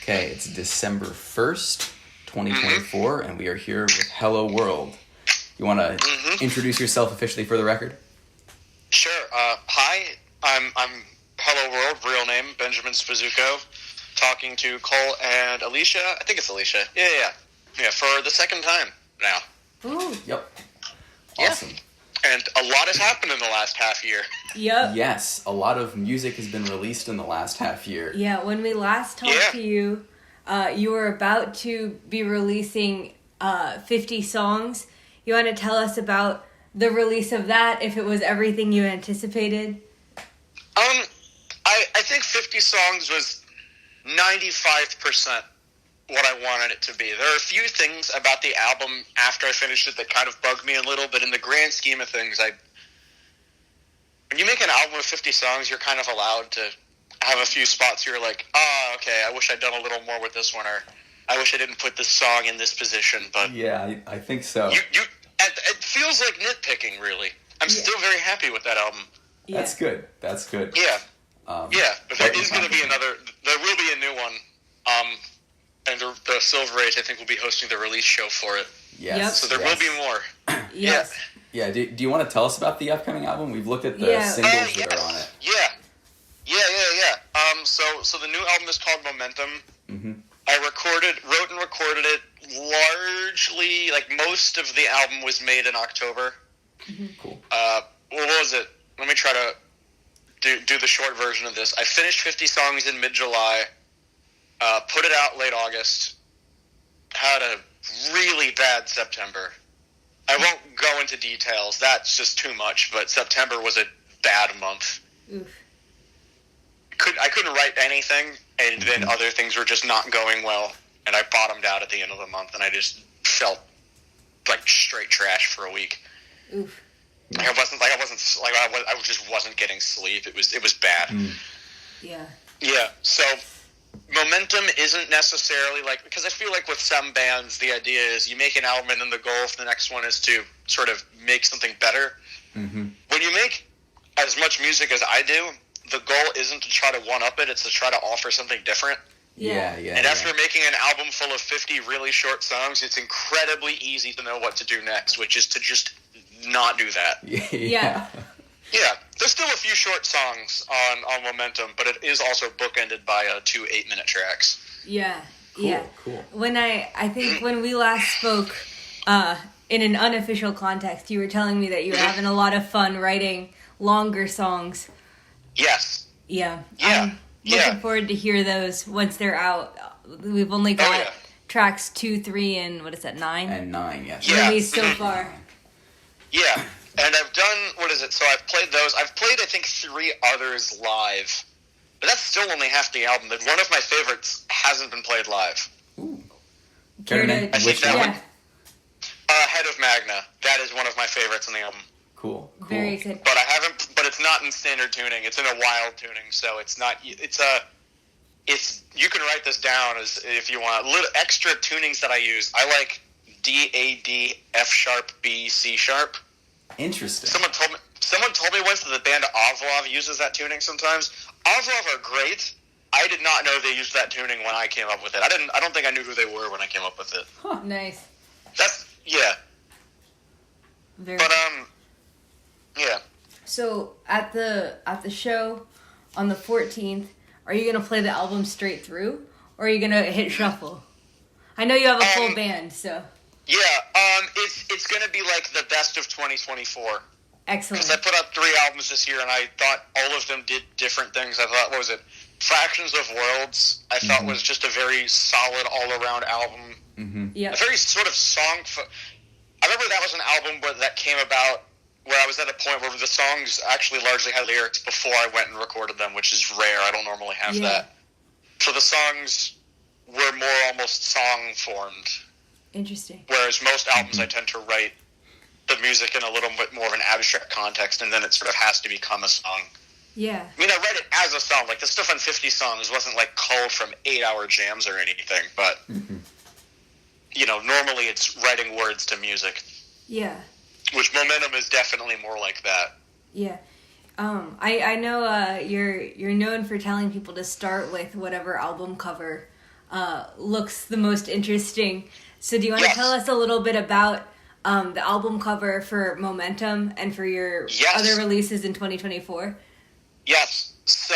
Okay, it's December 1st, 2024, and we are here with Hello World. You want to introduce yourself officially for the record? Sure. Hi, I'm Hello World, real name, Benjamin Spizzuko, talking to Cole and Alicia. I think it's Alicia. Yeah, for the second time now. Ooh. Yep. Awesome. Yeah. And a lot has happened in the last half year. Yep. Yes, a lot of music has been released in the last half year. Yeah, when we last talked to you, you were about to be releasing 50 songs. You want to tell us about the release of that, if it was everything you anticipated? I think 50 songs was 95% what I wanted it to be. There are a few things about the album after I finished it that kind of bugged me a little, but in the grand scheme of things, when you make an album with 50 songs, you're kind of allowed to have a few spots you're like, okay, I wish I'd done a little more with this one, or I wish I didn't put this song in this position. But yeah, I think so. It feels like nitpicking, really. I'm still very happy with that album. Yeah. That's good. Yeah. But there is going to be there will be a new one. And the Silver Age, I think, will be hosting the release show for it. Yes. Yep. So there will be more. Yes. Yeah. Do you want to tell us about the upcoming album? We've looked at the singles that are on it. Yeah. So the new album is called Momentum. Mm-hmm. I wrote and recorded it largely, like most of the album was made in October. Mm-hmm. Cool. What was it? Let me try to do the short version of this. I finished 50 songs in mid-July. Put it out late August. Had a really bad September. I won't go into details. That's just too much. But September was a bad month. Oof. I couldn't write anything, and then other things were just not going well. And I bottomed out at the end of the month, and I just felt like straight trash for a week. Oof. I just wasn't getting sleep. It was bad. Yeah. Yeah. So Momentum isn't necessarily because I feel like with some bands, the idea is you make an album and then the goal for the next one is to sort of make something better. Mm-hmm. When you make as much music as I do, the goal isn't to try to one-up it, it's to try to offer something different. Yeah. And after making an album full of 50 really short songs, it's incredibly easy to know what to do next, which is to just not do that. Yeah. Yeah, there's still a few short songs on Momentum, but it is also bookended by 2 8-minute tracks. Yeah. Cool. When I think when we last spoke, in an unofficial context, you were telling me that you were having a lot of fun writing longer songs. Yes. Yeah. I'm looking forward to hear those once they're out. We've only got tracks 2, 3, and what is that, 9? And 9, yes. Released so far. Yeah. And I've done, so I've played those. I've played, I think, 3 others live. But that's still only half the album. One of my favorites hasn't been played live. Ooh. Which one? Head of Magna. That is one of my favorites on the album. Cool. Very excited. But it's not in standard tuning. It's in a wild tuning, so it's not, you can write this down as if you want. Little extra tunings that I use. I like D, A, D, F sharp, B, C sharp. Interesting. Someone told me once that the band Ovlov uses that tuning sometimes. Ovlov are great. I did not know they used that tuning when I came up with it. I don't think I knew who they were when I came up with it. Huh. Nice. Yeah. So at the show on the 14th, are you gonna play the album straight through, or are you gonna hit shuffle? I know you have a full band, so. Yeah, it's going to be like the best of 2024. Excellent. Because I put out 3 albums this year, and I thought all of them did different things. I thought, what was it? Fractions of Worlds, I thought was just a very solid all-around album. Mm-hmm. Yeah. A very sort of song... I remember that was an album that came about where I was at a point where the songs actually largely had lyrics before I went and recorded them, which is rare. I don't normally have that. So the songs were more almost song-formed. Interesting. Whereas most albums I tend to write the music in a little bit more of an abstract context, and then it sort of has to become a song. Yeah. I mean, I read it as a song. Like, the stuff on 50 Songs wasn't, culled from 8-hour jams or anything, but, normally it's writing words to music. Yeah. Which Momentum is definitely more like that. Yeah. I know you're known for telling people to start with whatever album cover looks the most interesting. So do you want to tell us a little bit about the album cover for Momentum and for your other releases in 2024? Yes. So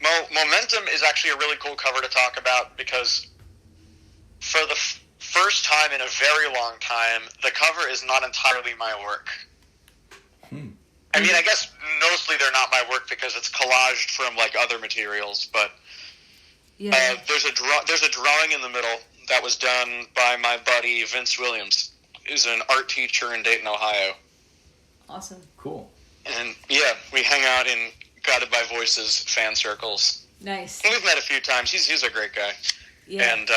Momentum is actually a really cool cover to talk about because for the first time in a very long time, the cover is not entirely my work. I mean, I guess mostly they're not my work because it's collaged from like other materials, but there's a drawing in the middle that was done by my buddy Vince Williams, who's an art teacher in Dayton, Ohio. Awesome. Cool. And yeah, we hang out in Guided by Voices fan circles. Nice. And we've met a few times. He's a great guy. Yeah. And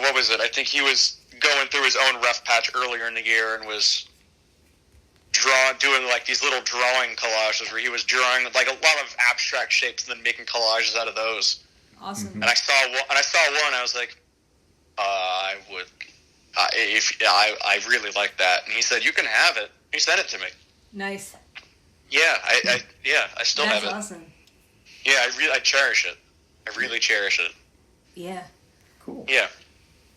what was it? I think he was going through his own rough patch earlier in the year and was doing like these little drawing collages where he was drawing like a lot of abstract shapes and then making collages out of those. Awesome. And I saw one. I was like, I really like that. And he said, "You can have it." He sent it to me. Nice. Yeah, I still have it. That's awesome. Yeah, I cherish it. I really cherish it. Yeah. Cool. Yeah.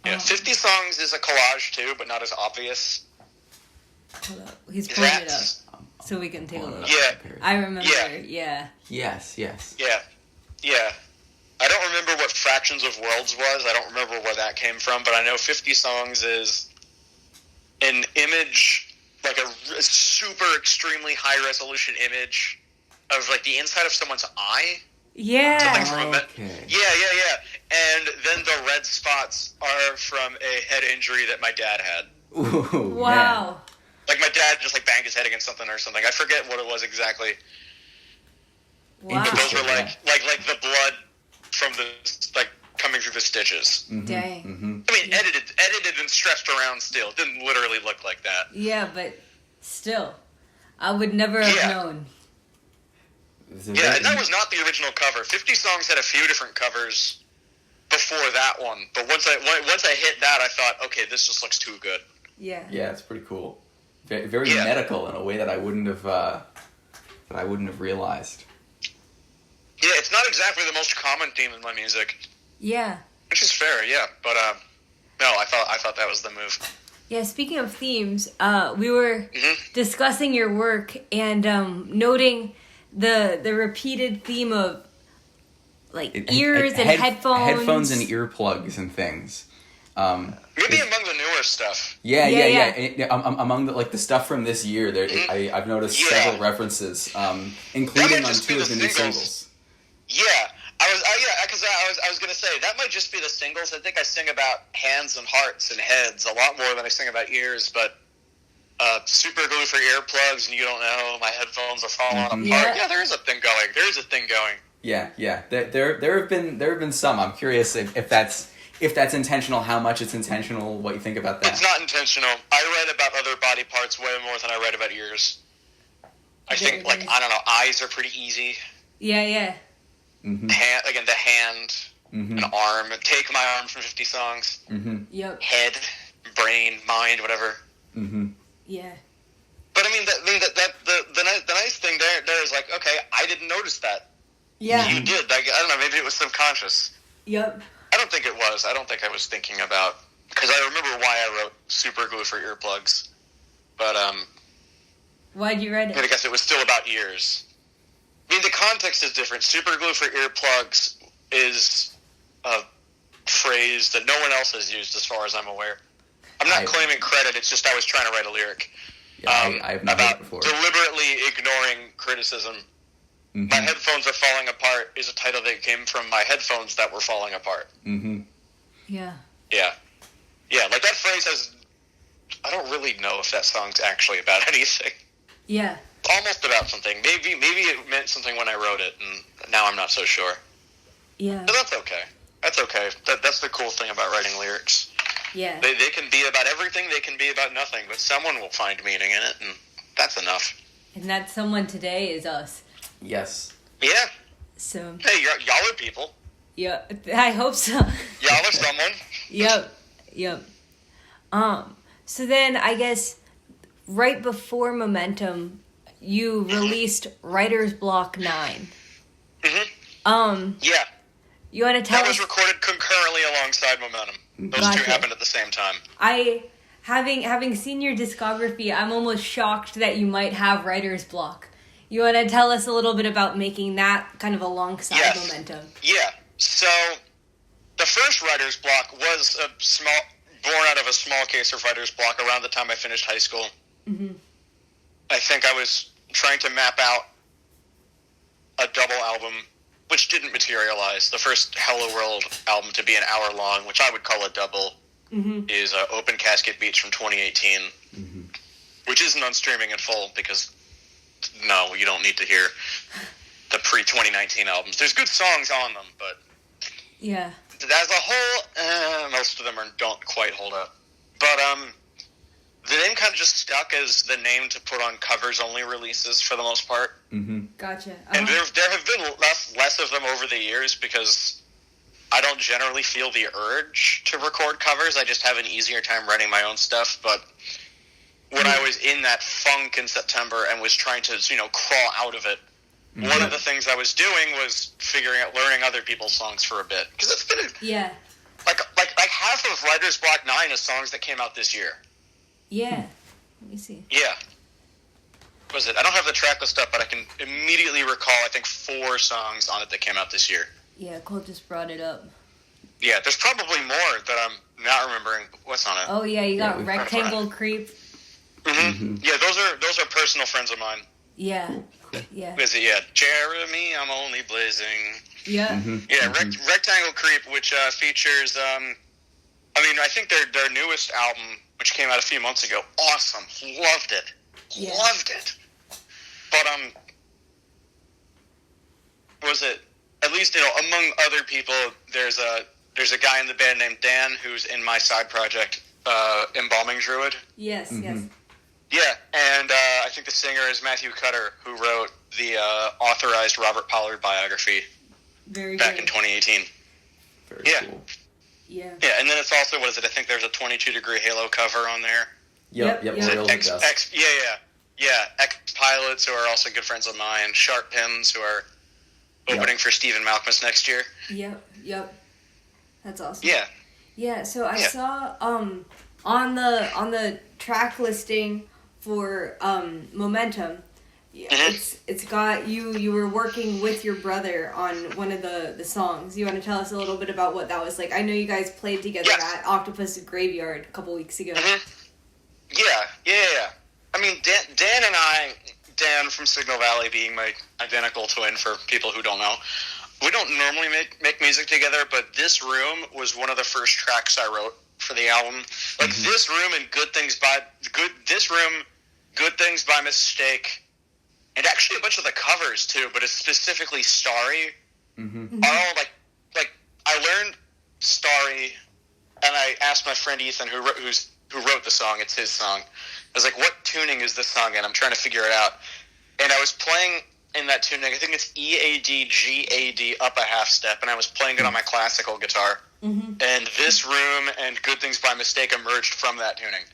50 Songs is a collage too, but not as obvious. Hold up. He's pulling it up so we can take a look. Yeah. I remember. Yeah. Yes. Yeah. I don't remember what Fractions of Worlds was. I don't remember where that came from, but I know 50 Songs is an image, like a super extremely high resolution image of like the inside of someone's eye. Yeah. Okay. Yeah. And then the red spots are from a head injury that my dad had. Ooh, wow. Man. Like my dad just like banged his head against something or something. I forget what it was exactly. Wow. But those were like the blood from the like coming through the stitches. Mm-hmm. Dang. Mm-hmm. I mean, edited and stretched around still. It didn't literally look like that. Yeah, but still, I would never have known. Yeah, and that was not the original cover. 50 Songs had a few different covers before that one, but once I hit that, I thought, okay, this just looks too good. Yeah. Yeah, it's pretty cool. Very medical in a way that I wouldn't have realized. Yeah, it's not exactly the most common theme in my music. Yeah. Which is fair, yeah. But no, I thought that was the move. Yeah, speaking of themes, we were discussing your work and noting the repeated theme of like ears and headphones. Headphones and earplugs and things. Maybe among the newer stuff. Yeah. Among the stuff from this year, I've noticed several references, including on two of the new singles. Yeah, because I was gonna say that might just be the singles. I think I sing about hands and hearts and heads a lot more than I sing about ears. But super glue for earplugs, and you don't know my headphones are falling apart. Yeah, there is a thing going. Yeah. There have been some. I'm curious if that's intentional, how much it's intentional, what you think about that. It's not intentional. I write about other body parts way more than I write about ears. I think, I don't know, eyes are pretty easy. Yeah. Mm-hmm. The hand, an arm. Take my arm from 50 Songs. Mm-hmm. Yep. Head, brain, mind, whatever. Mm-hmm. Yeah. But I mean, the nice thing there is like, okay, I didn't notice that. Yeah. You did. Like, I don't know, maybe it was subconscious. Yep. I don't think it was. I don't think I was thinking about, because I remember why I wrote super glue for earplugs. But why'd you write it? I guess it was still about ears. I mean, the context is different. Super glue for earplugs is a phrase that no one else has used, as far as I'm aware. I'm not claiming credit. It's just I was trying to write a lyric. Yeah, I have not heard it before. Deliberately ignoring criticism. Mm-hmm. My headphones are falling apart is a title that came from my headphones that were falling apart. Mm-hmm. Yeah. Yeah, like that phrase has... I don't really know if that song's actually about anything. Yeah. Almost about something. Maybe it meant something when I wrote it, and now I'm not so sure. Yeah. But that's okay. That's okay. That's the cool thing about writing lyrics. Yeah. They can be about everything, they can be about nothing, but someone will find meaning in it, and that's enough. And that someone today is us. Yes. Yeah. So. Hey, y'all are people. Yeah, I hope so. Y'all are someone. Yep. So then, I guess, right before Momentum, you released Writer's Block 9. Mm-hmm. Yeah. You want to tell That us? was recorded concurrently alongside Momentum. Those Gotcha. two happened at the same time. Having seen your discography, I'm almost shocked that you might have writer's block. You want to tell us a little bit about making that kind of alongside Momentum? Yeah. So the first writer's block was born out of a small case of writer's block around the time I finished high school. Mm-hmm. I think I was trying to map out a double album, which didn't materialize. The first Hello World album to be an hour long, which I would call a double, is Open Casket Beach from 2018, which isn't on streaming in full because, no, you don't need to hear the pre-2019 albums. There's good songs on them, but yeah, as a whole, most of them don't quite hold up. But the name kind of just stuck as the name to put on covers-only releases for the most part. Mm-hmm. Gotcha. And there have been less of them over the years because I don't generally feel the urge to record covers. I just have an easier time writing my own stuff. But when I was in that funk in September and was trying to, crawl out of it, one of the things I was doing was learning other people's songs for a bit. Because it's been like half of Writer's Block 9 is songs that came out this year. Yeah. Let me see. Yeah. What was it? I don't have the track list up, but I can immediately recall, I think, 4 songs on it that came out this year. Yeah, Cole just brought it up. Yeah, there's probably more that I'm not remembering what's on it. Oh, yeah, you got Rectangle Creep. Mm-hmm. Yeah, those are personal friends of mine. Yeah. Yeah. Is it? Yeah. Jeremy, I'm only blazing. Yeah. Mm-hmm. Yeah, Rectangle Creep, which features, I think their newest album, which came out a few months ago, awesome. Loved it. Yeah. Loved it. But, was it, at least, among other people, there's a guy in the band named Dan who's in my side project, Embalming Druid. Yes, yes. Yeah, and I think the singer is Matthew Cutter, who wrote the authorized Robert Pollard biography back in 2018. Very cool. Yeah. Yeah, and then it's also, I think there's a 22 Degree Halo cover on there. Yep. Ex-Pilots, who are also good friends of mine. Sharp Pins, who are opening for Stephen Malkmus next year. Yep. That's awesome. Yeah. Yeah, so I saw on the track listing for Momentum, it's got you were working with your brother on one of the songs. You want to tell us a little bit about what that was like? I know you guys played together at Octopus Graveyard a couple weeks ago. Yeah. I mean, Dan from Signal Valley being my identical twin for people who don't know, we don't normally make music together, but this room was one of the first tracks I wrote for the album. Like this room and Good Things by Mistake, and actually a bunch of the covers too, but it's specifically Starry. Are all like I learned Starry, and I asked my friend Ethan who wrote the song. It's his song. I was like, "What tuning is this song in?" I'm trying to figure it out, and I was playing in that tuning. I think it's E-A-D, G-A-D, up a half step, and I was playing it on my classical guitar. And This Room and Good Things by Mistake emerged from that tuning.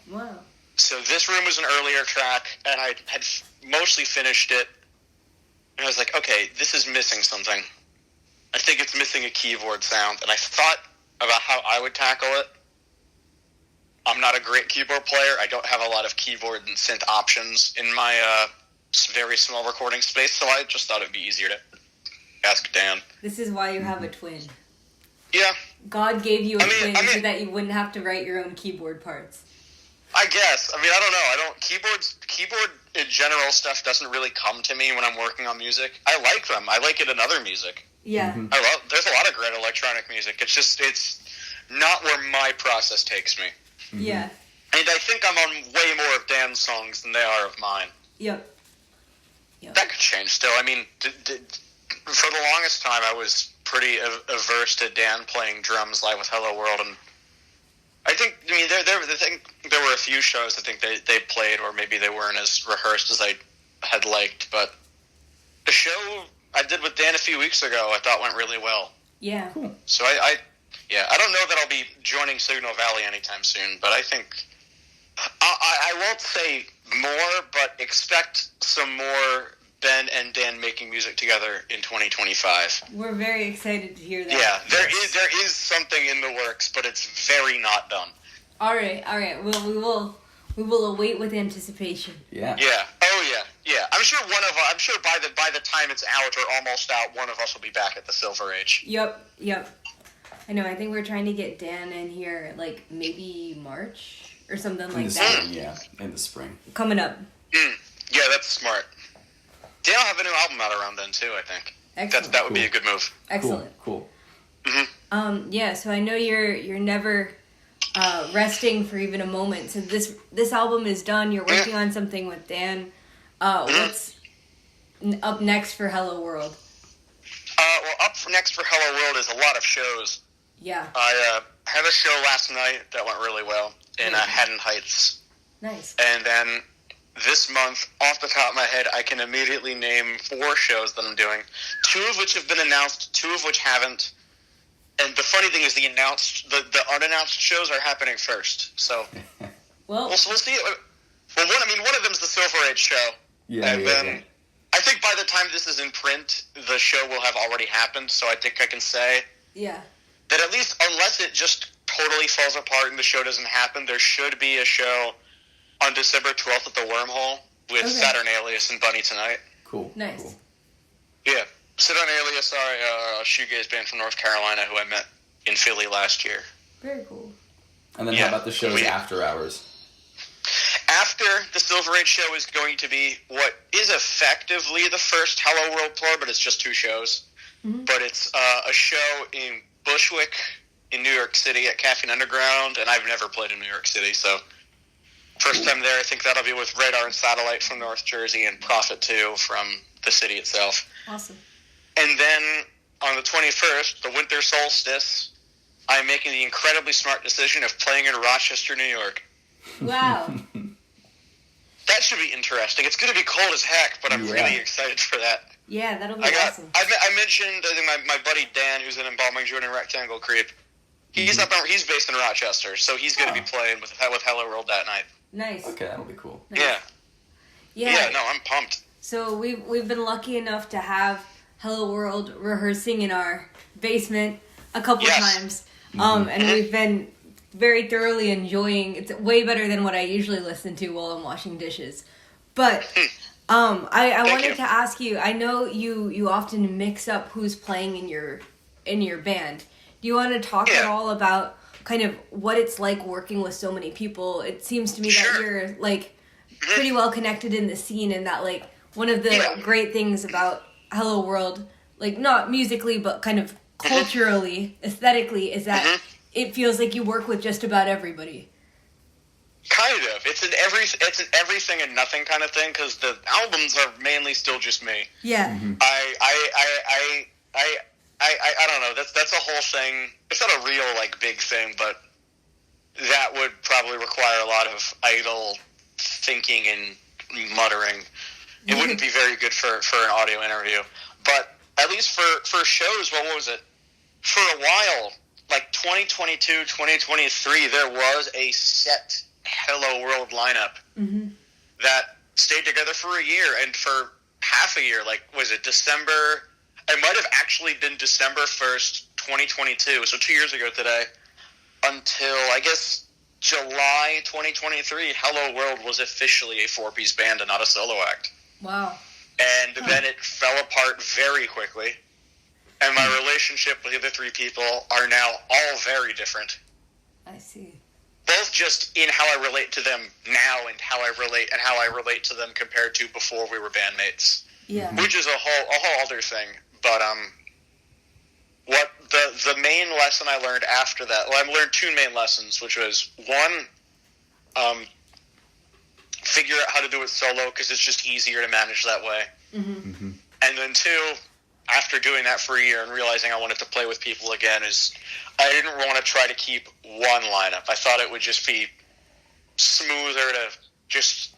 Wow. So This Room was an earlier track, and I had mostly finished it, and I was like, okay, this is missing something. I think it's missing a keyboard sound, and I thought about how I would tackle it. I'm not a great keyboard player. I don't have a lot of keyboard and synth options in my very small recording space, so I just thought it would be easier to ask Dan. This is why you have a twin. Yeah. God gave you a twin so that you wouldn't have to write your own keyboard parts. I guess. I don't know. Keyboard in general stuff doesn't really come to me when I'm working on music. I like them. I like it in other music. Yeah. There's a lot of great electronic music. It's not where my process takes me. Yeah. And I think I'm on way more of Dan's songs than they are of mine. Yep. That could change still. For the longest time, I was pretty averse to Dan playing drums live with Hello World, and I think, there were a few shows I think they played, or maybe they weren't as rehearsed as I had liked, but the show I did with Dan a few weeks ago I thought went really well. Yeah. Cool. So I don't know that I'll be joining Signal Valley anytime soon, but I think I won't say more, but expect some more Ben and Dan making music together in 2025. We're very excited to hear that. Yeah, there is something in the works, but it's very not done. All right. Well, we will await with anticipation. Yeah. Yeah. Oh yeah. I'm sure by the time it's out or almost out, one of us will be back at the Silver Age. Yep. I know. I think we're trying to get Dan in here, like maybe March or something like that. Spring, yeah, in the spring. Coming up. Yeah, that's smart. Dan will have a new album out around then too, I think. Excellent. That would be a good move. Excellent. Cool. Mm-hmm. Yeah. So I know you're never resting for even a moment. So this album is done. You're working on something with Dan. What's up next for Hello World? Next for Hello World is a lot of shows. Yeah. I had a show last night that went really well in Haddon Heights. Nice. And then this month, off the top of my head, I can immediately name 4 shows that I'm doing. 2 of which have been announced, 2 of which haven't. And the funny thing is the unannounced shows are happening first. So we'll see. Well, one of them is the Silver Age show. Yeah. I think by the time this is in print, the show will have already happened. So I think I can say that at least, unless it just totally falls apart and the show doesn't happen, there should be a show on December 12th at the Wormhole with Saturn Alias and Bunny Tonight. Cool. Nice. Cool. Yeah. Saturn Alias are a shoegaze band from North Carolina who I met in Philly last year. Very cool. And then how about the shows after hours? After the Silver Age show is going to be what is effectively the first Hello World tour, but it's just 2 shows. Mm-hmm. But it's a show in Bushwick in New York City at Caffeine Underground, and I've never played in New York City, so first time there. I think that'll be with Radar and Satellite from North Jersey and Prophet 2 from the city itself. Awesome. And then on the 21st, the winter solstice, I'm making the incredibly smart decision of playing in Rochester, New York. Wow. That should be interesting. It's going to be cold as heck, but I'm really excited for that. Yeah, that'll be awesome. I mentioned, I think my buddy Dan, who's in Embalming June and Rectangle Creep, he's based in Rochester, so he's going to be playing with Hello World that night. Nice. Okay, that'll be cool. Nice. Yeah, no, I'm pumped. So we've been lucky enough to have Hello World rehearsing in our basement a couple times. And we've been very thoroughly enjoying. It's way better than what I usually listen to while I'm washing dishes. But I wanted to ask you, I know you often mix up who's playing in your band. Do you want to talk at all about kind of what it's like working with so many people? It seems to me that you're like pretty well connected in the scene, and that like one of the great things about Hello World, like not musically but kind of culturally, aesthetically, is that it feels like you work with just about everybody. Kind of. It's an everything and nothing kind of thing, because the albums are mainly still just me. Yeah. I don't know. That's a whole thing. It's not a real like big thing, but that would probably require a lot of idle thinking and muttering. It wouldn't be very good for an audio interview. But at least for shows, what was it? For a while, like 2022, 2023, there was a set Hello World lineup that stayed together for a year, and for half a year, like, was it December? It might have actually been December 1st, 2022, so 2 years ago today, until, I guess, July 2023, Hello World was officially a 4-piece band and not a solo act. Wow. And then it fell apart very quickly, and my relationship with the other 3 people are now all very different. I see. Both just in how I relate to them now and how I relate to them compared to before we were bandmates. Yeah. Which is a whole other thing. But what the main lesson I learned after that, well, I learned 2 main lessons, which was one, figure out how to do it solo because it's just easier to manage that way. And then 2, after doing that for a year and realizing I wanted to play with people again, is I didn't want to try to keep one lineup. I thought it would just be smoother to just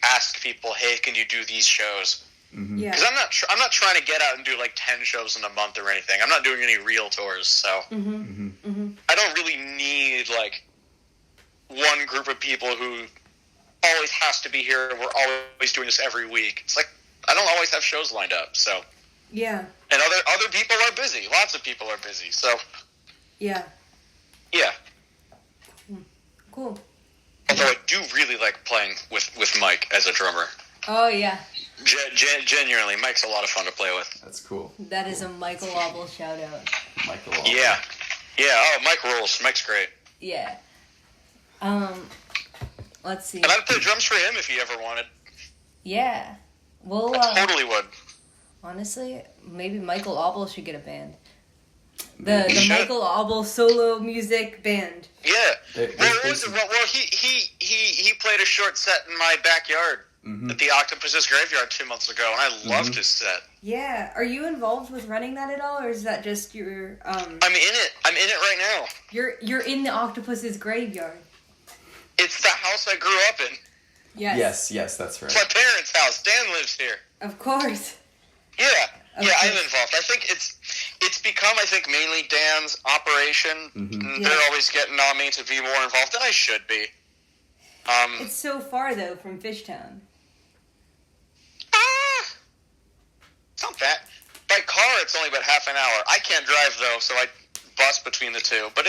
ask people, hey, can you do these shows? Yeah. Because I'm not trying to get out and do like 10 shows in a month or anything. I'm not doing any real tours, so I don't really need like one group of people who always has to be here. We're always doing this every week. It's like I don't always have shows lined up. So Yeah. and other people are busy. Lots of people are busy. So Yeah. yeah. Cool. Although I do really like playing with Mike as a drummer. Oh yeah. Genuinely, Mike's a lot of fun to play with. That's cool. That is a Michael Obel shout out. Michael Wall. Yeah. Oh, Mike rules. Mike's great. Yeah. Let's see. And I'd play drums for him if he ever wanted. Yeah. Well, I totally would. honestly, maybe Michael Obel should get a band. The should. Michael Obel solo music band. Yeah. There- Well, there's- he played a short set in my backyard at the Octopus's Graveyard 2 months ago, and I loved his set. Yeah. Are you involved with running that at all, or is that just your I'm in it. I'm in it right now. You're in the Octopus's Graveyard? It's the house I grew up in. Yes. Yes, that's right. It's my parents' house. Dan lives here. Of course. Yeah. Okay. Yeah, I'm involved. I think it's become, I think, mainly Dan's operation. And they're always getting on me to be more involved, and I should be. It's so far though from Fishtown. It's not bad. By car, it's only about half an hour. I can't drive, though, so I bus between the two. But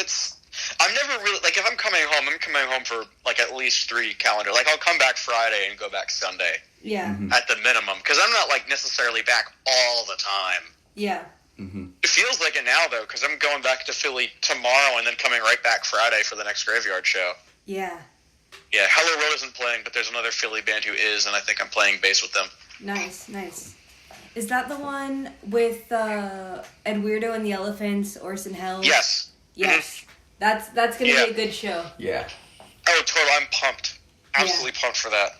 I'm never really, like, if I'm coming home for, like, at least 3 calendar. Like, I'll come back Friday and go back Sunday. Yeah. At the minimum. Because I'm not, like, necessarily back all the time. Yeah. It feels like it now, though, because I'm going back to Philly tomorrow and then coming right back Friday for the next Graveyard show. Yeah. Yeah, Hello Road isn't playing, but there's another Philly band who is, and I think I'm playing bass with them. Nice. Is that the one with Ed Weirdo and the Elephants, Orson Helles? Yes. Yes. That's gonna be a good show. Yeah. Oh, totally. I'm pumped. Absolutely pumped for that.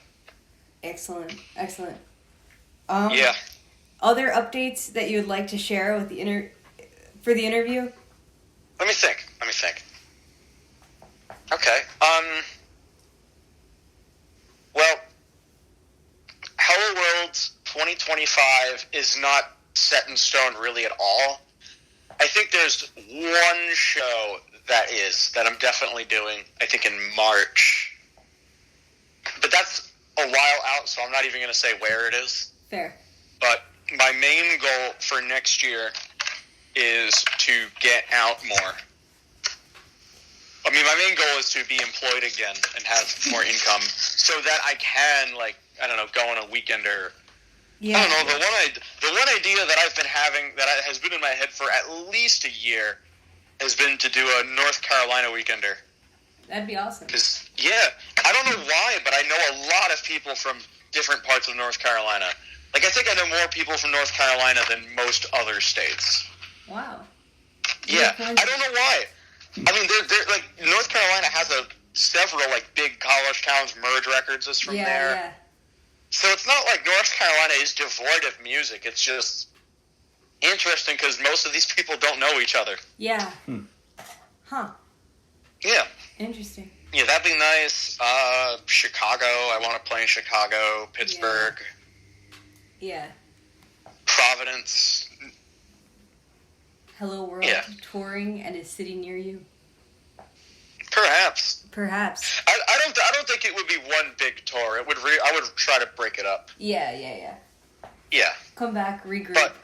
Excellent. Yeah. Other updates that you would like to share with for the interview? Let me think. Okay. Well, Hello World's 2025 is not set in stone really at all. I think there's one show that I'm definitely doing, I think in March. But that's a while out, so I'm not even going to say where it is. Fair. But my main goal for next year is to get out more. I mean, my main goal is to be employed again and have more income so that I can, like, I don't know, go on a weekend or... Yeah. I don't know, the one idea that I've been having, that has been in my head for at least a year, has been to do a North Carolina weekender. That'd be awesome. Because, I don't know why, but I know a lot of people from different parts of North Carolina. Like, I think I know more people from North Carolina than most other states. Wow. Yeah, I don't know why. I mean, they're like, North Carolina has several, like, big college towns. Merge Records is from there. Yeah. So it's not like North Carolina is devoid of music. It's just interesting because most of these people don't know each other. Yeah. Huh. Yeah. Interesting. Yeah, that'd be nice. Chicago, I want to play in Chicago. Pittsburgh. Yeah. Providence. Hello World touring and a city near you. Perhaps. I don't think it would be one big tour. I would try to break it up. Yeah. Yeah. Come back, regroup. But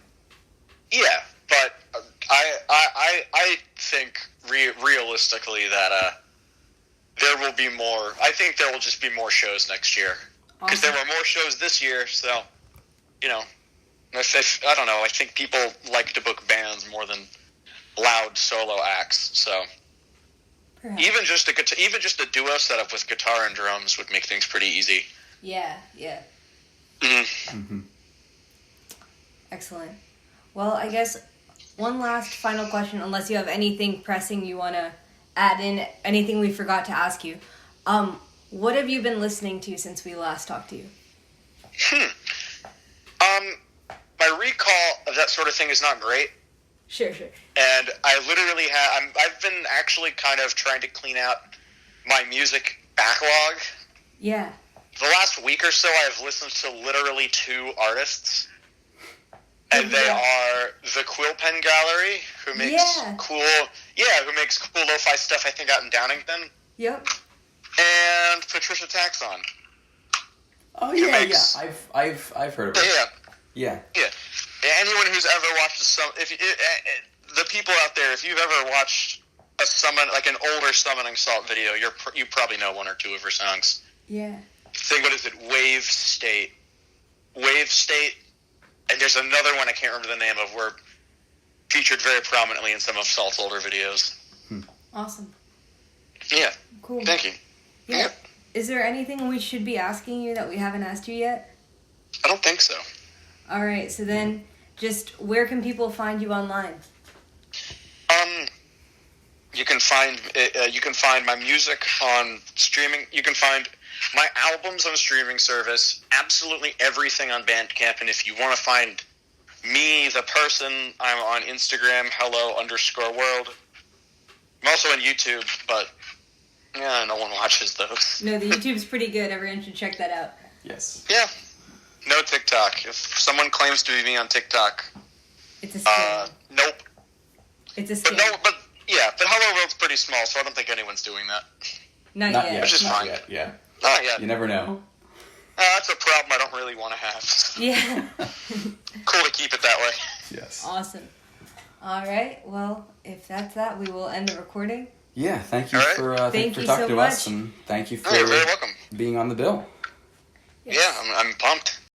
I think realistically that there will be more. I think there will just be more shows next year because there were more shows this year. So, you know, I don't know. I think people like to book bands more than loud solo acts. So. Perhaps. Even just a duo setup with guitar and drums would make things pretty easy. Yeah. Mm-hmm. Excellent. Well, I guess one last final question, unless you have anything pressing you want to add in, anything we forgot to ask you. What have you been listening to since we last talked to you? My recall of that sort of thing is not great. Sure. And I literally I've been actually kind of trying to clean out my music backlog. Yeah. The last week or so, I've listened to literally 2 artists. And they are the Quill Pen Gallery, who makes cool lo-fi stuff, I think, out in Downington. Yep. And Patricia Taxon. Oh yeah, I've heard of it. Yeah. Yeah. Yeah. Anyone who's ever watched the people out there, if you've ever watched a summon, like an older Summoning Salt video, you probably know one or two of her songs. Yeah. What is it? Wave State. Wave State. And there's another one I can't remember the name of, where featured very prominently in some of Salt's older videos. Awesome. Yeah. Cool. Thank you. Yeah. Is there anything we should be asking you that we haven't asked you yet? I don't think so. All right. So then, just where can people find you online? You can find my music on streaming. You can find my albums on a streaming service. Absolutely everything on Bandcamp. And if you want to find me, the person, I'm on Instagram, hello_world. I'm also on YouTube, but yeah, no one watches those. No, the YouTube's pretty good. Everyone should check that out. Yes. Yeah. No TikTok. If someone claims to be me on TikTok, It's a scam. nope. It's a scam. But Hello World's pretty small, so I don't think anyone's doing that. Not Not yet. yet. Which is Not fine. yet. Yeah. Not yet. You never know. That's a problem I don't really want to have. Yeah. Cool to keep it that way. Yes. Awesome. All right. Well, if that's that, we will end the recording. Yeah. Thank you All right. for Thank for you talking so to us, much. and thank you Oh, you're very for welcome. being on the bill. Yes. Yeah, I'm pumped.